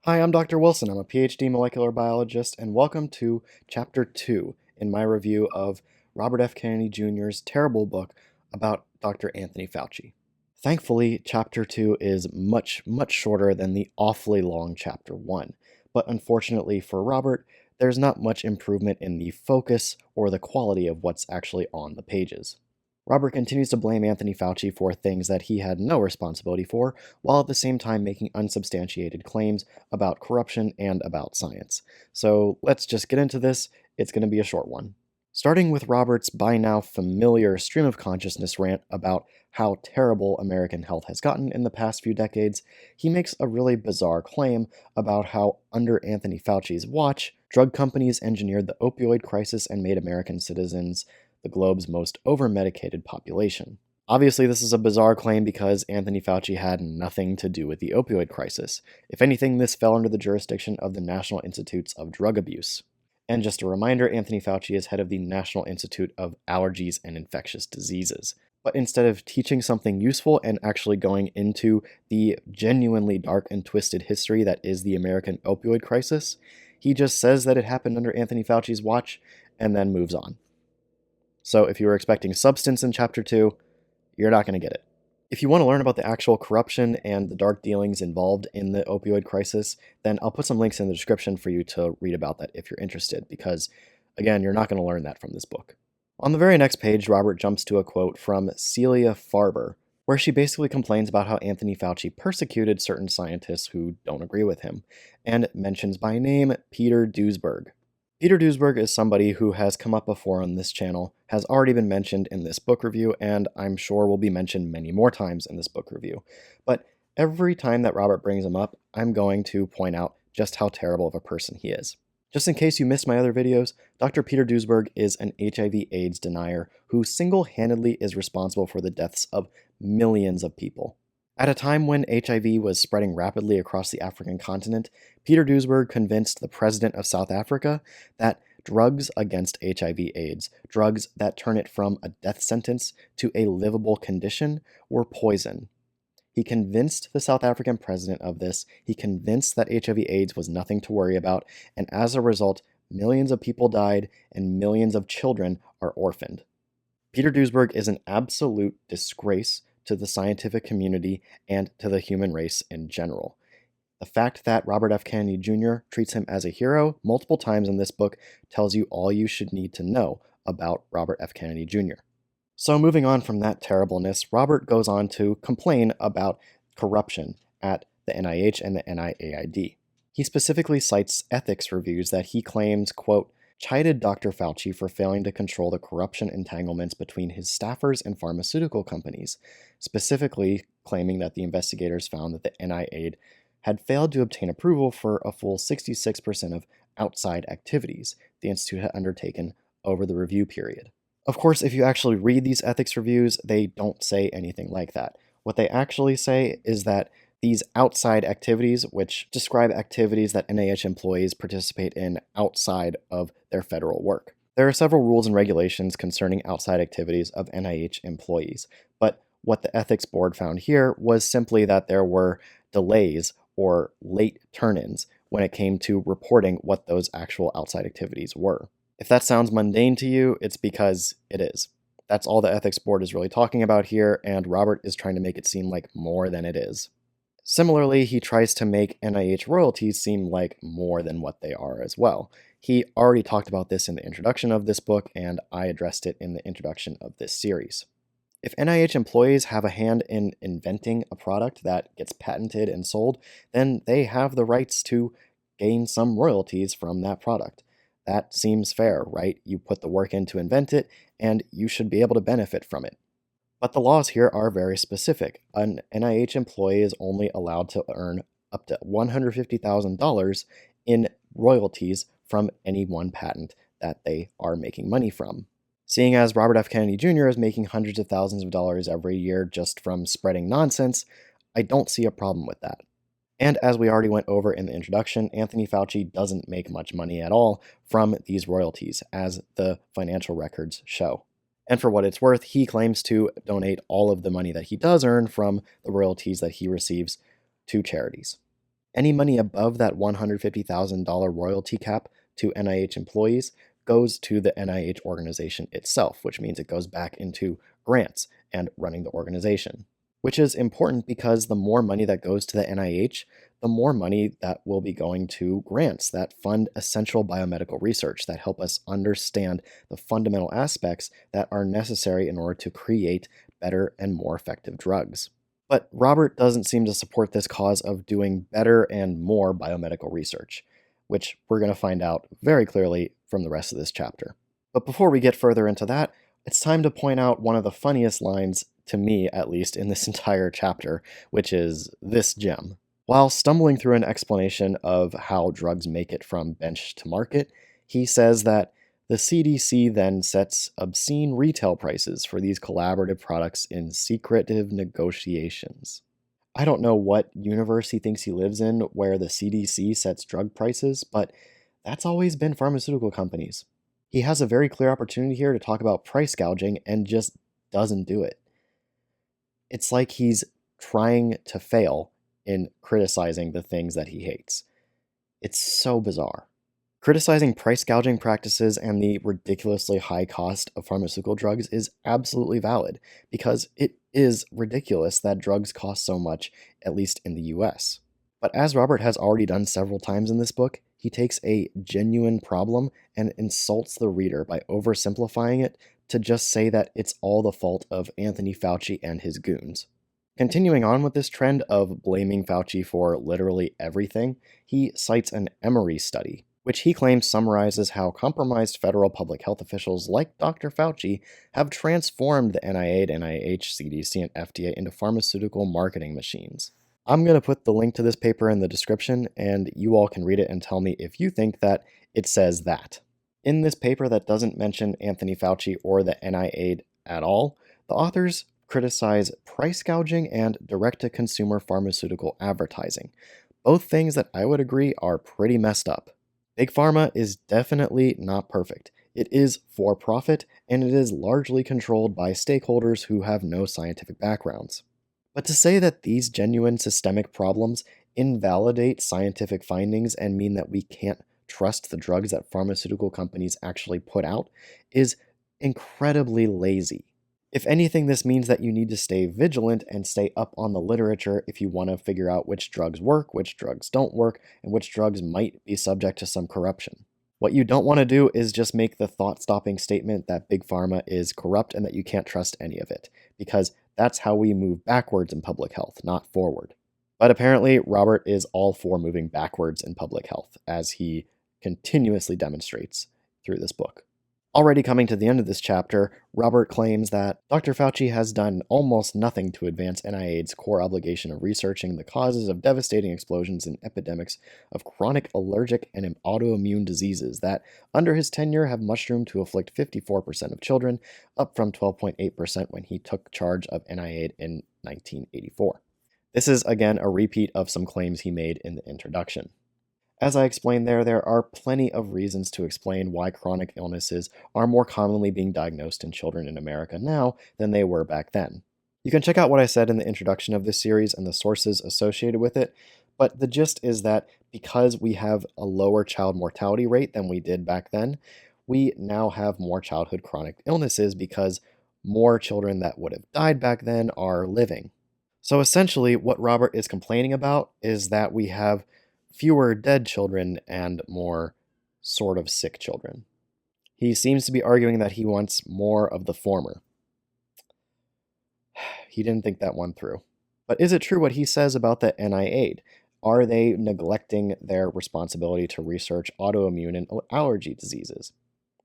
Hi, I'm Dr. Wilson. I'm a PhD molecular biologist, and welcome to Chapter 2 in my review of Robert F. Kennedy Jr.'s terrible book about Dr. Anthony Fauci. Thankfully, Chapter 2 is much shorter than the awfully long Chapter 1, but unfortunately for Robert, there's not much improvement in the focus or the quality of what's actually on the pages. Robert continues to blame Anthony Fauci for things that he had no responsibility for, while at the same time making unsubstantiated claims about corruption and about science. So let's just get into this. It's going to be a short one. Starting with Robert's by now familiar stream of consciousness rant about how terrible American health has gotten in the past few decades, he makes a really bizarre claim about how, under Anthony Fauci's watch, drug companies engineered the opioid crisis and made American citizens the globe's most over-medicated population. Obviously, this is a bizarre claim because Anthony Fauci had nothing to do with the opioid crisis. If anything, this fell under the jurisdiction of the National Institutes of Drug Abuse. And just a reminder, Anthony Fauci is head of the National Institute of Allergies and Infectious Diseases. But instead of teaching something useful and actually going into the genuinely dark and twisted history that is the American opioid crisis, he just says that it happened under Anthony Fauci's watch and then moves on. So if you were expecting substance in Chapter 2, you're not going to get it. If you want to learn about the actual corruption and the dark dealings involved in the opioid crisis, then I'll put some links in the description for you to read about that if you're interested, because, again, you're not going to learn that from this book. On the very next page, Robert jumps to a quote from Celia Farber, where she basically complains about how Anthony Fauci persecuted certain scientists who don't agree with him, and mentions by name Peter Duesberg. Peter Duesberg is somebody who has come up before on this channel, has already been mentioned in this book review, and I'm sure will be mentioned many more times in this book review. But every time that Robert brings him up, I'm going to point out just how terrible of a person he is. Just in case you missed my other videos, Dr. Peter Duesberg is an HIV/AIDS denier who single-handedly is responsible for the deaths of millions of people. At a time when HIV was spreading rapidly across the African continent, Peter Duesberg convinced the president of South Africa that drugs against HIV/AIDS, drugs that turn it from a death sentence to a livable condition, were poison. He convinced the South African president of this, he convinced that HIV/AIDS was nothing to worry about, and as a result, millions of people died and millions of children are orphaned. Peter Duesberg is an absolute disgrace to the scientific community and to the human race in general. The fact that Robert F. Kennedy Jr. treats him as a hero multiple times in this book tells you all you should need to know about Robert F. Kennedy Jr. So moving on from that terribleness, Robert goes on to complain about corruption at the NIH and the NIAID. He specifically cites ethics reviews that he claims, quote, chided Dr. Fauci for failing to control the corruption entanglements between his staffers and pharmaceutical companies, specifically claiming that the investigators found that the NIAID had failed to obtain approval for a full 66% of outside activities the institute had undertaken over the review period. Of course, if you actually read these ethics reviews, they don't say anything like that. What they actually say is that these outside activities, which describe activities that NIH employees participate in outside of their federal work. There are several rules and regulations concerning outside activities of NIH employees, but what the ethics board found here was simply that there were delays or late turn-ins when it came to reporting what those actual outside activities were. If that sounds mundane to you, it's because it is. That's all the ethics board is really talking about here, and Robert is trying to make it seem like more than it is. Similarly, he tries to make NIH royalties seem like more than what they are as well. He already talked about this in the introduction of this book, and I addressed it in the introduction of this series. If NIH employees have a hand in inventing a product that gets patented and sold, then they have the rights to gain some royalties from that product. That seems fair, right? You put the work in to invent it, and you should be able to benefit from it. But the laws here are very specific. An NIH employee is only allowed to earn up to $150,000 in royalties from any one patent that they are making money from. Seeing as Robert F. Kennedy Jr. is making hundreds of thousands of dollars every year just from spreading nonsense, I don't see a problem with that. And as we already went over in the introduction, Anthony Fauci doesn't make much money at all from these royalties, as the financial records show. And for what it's worth, he claims to donate all of the money that he does earn from the royalties that he receives to charities. Any money above that $150,000 royalty cap to NIH employees goes to the NIH organization itself, which means it goes back into grants and running the organization. Which is important because the more money that goes to the NIH, the more money that will be going to grants that fund essential biomedical research that help us understand the fundamental aspects that are necessary in order to create better and more effective drugs. But Robert doesn't seem to support this cause of doing better and more biomedical research, which we're going to find out very clearly from the rest of this chapter. But before we get further into that, it's time to point out one of the funniest lines, to me at least, in this entire chapter, which is this gem. While stumbling through an explanation of how drugs make it from bench to market, he says that the CDC then sets obscene retail prices for these collaborative products in secretive negotiations. I don't know what universe he thinks he lives in where the CDC sets drug prices, but that's always been pharmaceutical companies. He has a very clear opportunity here to talk about price gouging and just doesn't do it. It's like he's trying to fail in criticizing the things that he hates. It's so bizarre. Criticizing price gouging practices and the ridiculously high cost of pharmaceutical drugs is absolutely valid because it is ridiculous that drugs cost so much, at least in the US. But as Robert has already done several times in this book, he takes a genuine problem and insults the reader by oversimplifying it to just say that it's all the fault of Anthony Fauci and his goons. Continuing on with this trend of blaming Fauci for literally everything, he cites an Emory study, which he claims summarizes how compromised federal public health officials like Dr. Fauci have transformed the NIH, CDC, and FDA into pharmaceutical marketing machines. I'm going to put the link to this paper in the description, and you all can read it and tell me if you think that it says that. In this paper that doesn't mention Anthony Fauci or the NIH at all, the authors criticize price gouging and direct-to-consumer pharmaceutical advertising, both things that I would agree are pretty messed up. Big Pharma is definitely not perfect. It is for profit, and it is largely controlled by stakeholders who have no scientific backgrounds. But to say that these genuine systemic problems invalidate scientific findings and mean that we can't trust the drugs that pharmaceutical companies actually put out is incredibly lazy. If anything, this means that you need to stay vigilant and stay up on the literature if you want to figure out which drugs work, which drugs don't work, and which drugs might be subject to some corruption. What you don't want to do is just make the thought-stopping statement that Big Pharma is corrupt and that you can't trust any of it, because that's how we move backwards in public health, not forward. But apparently, Robert is all for moving backwards in public health, as he continuously demonstrates through this book. Already coming to the end of this chapter, Robert claims that Dr. Fauci has done almost nothing to advance NIH's core obligation of researching the causes of devastating explosions and epidemics of chronic allergic and autoimmune diseases that, under his tenure, have mushroomed to afflict 54% of children, up from 12.8% when he took charge of NIH in 1984. This is again a repeat of some claims he made in the introduction. As I explained there are plenty of reasons to explain why chronic illnesses are more commonly being diagnosed in children in America now than they were back then. You can check out what I said in the introduction of this series and the sources associated with it, but the gist is that because we have a lower child mortality rate than we did back then, we now have more childhood chronic illnesses because more children that would have died back then are living. So essentially, what Robert is complaining about is that we have fewer dead children and more sort of sick children. He seems to be arguing that he wants more of the former. He didn't think that one through. But is it true what he says about the NIH? Are they neglecting their responsibility to research autoimmune and allergy diseases?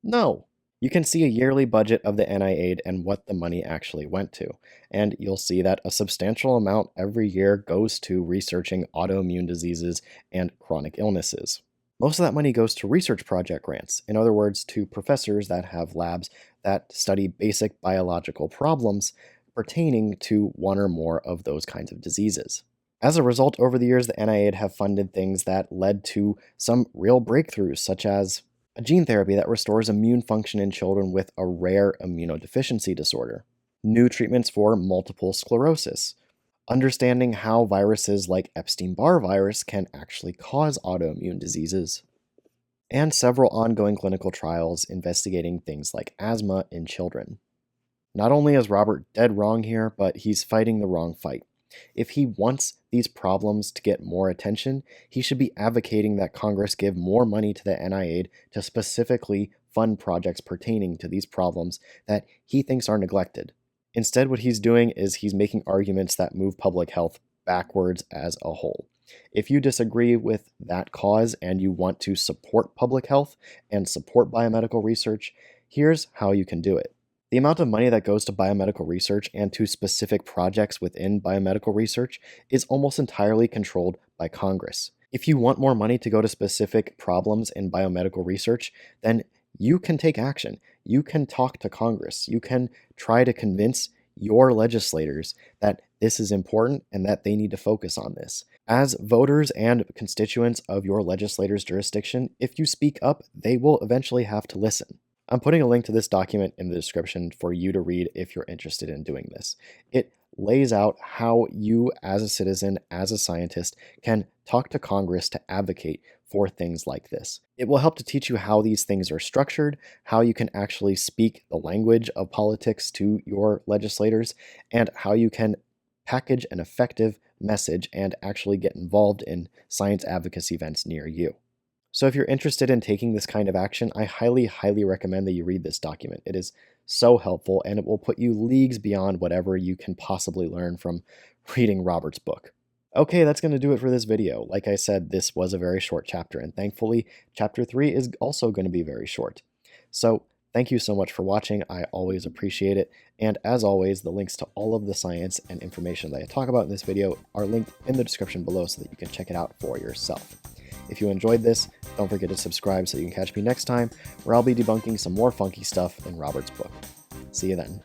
No. You can see a yearly budget of the NIH and what the money actually went to, and you'll see that a substantial amount every year goes to researching autoimmune diseases and chronic illnesses. Most of that money goes to research project grants, in other words, to professors that have labs that study basic biological problems pertaining to one or more of those kinds of diseases. As a result, over the years, the NIH have funded things that led to some real breakthroughs, such as a gene therapy that restores immune function in children with a rare immunodeficiency disorder, new treatments for multiple sclerosis, understanding how viruses like Epstein-Barr virus can actually cause autoimmune diseases, and several ongoing clinical trials investigating things like asthma in children. Not only is Robert dead wrong here, but he's fighting the wrong fight. If he wants these problems to get more attention, he should be advocating that Congress give more money to the NIH to specifically fund projects pertaining to these problems that he thinks are neglected. Instead, what he's doing is he's making arguments that move public health backwards as a whole. If you disagree with that cause and you want to support public health and support biomedical research, here's how you can do it. The amount of money that goes to biomedical research and to specific projects within biomedical research is almost entirely controlled by Congress. If you want more money to go to specific problems in biomedical research, then you can take action. You can talk to Congress. You can try to convince your legislators that this is important and that they need to focus on this. As voters and constituents of your legislator's jurisdiction, if you speak up, they will eventually have to listen. I'm putting a link to this document in the description for you to read if you're interested in doing this. It lays out how you, as a citizen, as a scientist, can talk to Congress to advocate for things like this. It will help to teach you how these things are structured, how you can actually speak the language of politics to your legislators, and how you can package an effective message and actually get involved in science advocacy events near you. So if you're interested in taking this kind of action, I highly, highly recommend that you read this document. It is so helpful, and it will put you leagues beyond whatever you can possibly learn from reading Robert's book. Okay, that's going to do it for this video. Like I said, this was a very short chapter, and thankfully, Chapter 3 is also going to be very short. So thank you so much for watching. I always appreciate it. And as always, the links to all of the science and information that I talk about in this video are linked in the description below so that you can check it out for yourself. If you enjoyed this, don't forget to subscribe so you can catch me next time, where I'll be debunking some more funky stuff in Robert's book. See you then.